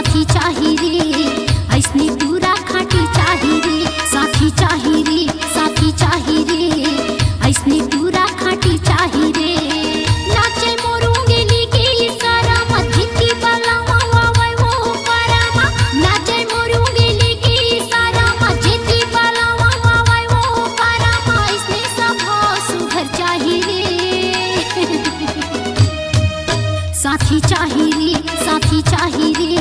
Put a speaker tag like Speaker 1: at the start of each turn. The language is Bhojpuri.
Speaker 1: साथी चाही रे, ऐसने पूरा खाटी चाही रे, साथी चाही रे, साथी चाही रे, ऐसने पूरा खाटी चाही रे। नाचे मोरू गेली के सारा मध्य बलावा वावय वो परामा, नाचे मोरू गेली के सारा मध्य बलावा वावय वो परामा, ऐसने सब सुघर चाही रे। साथी चाही रे, साथी चाही रे,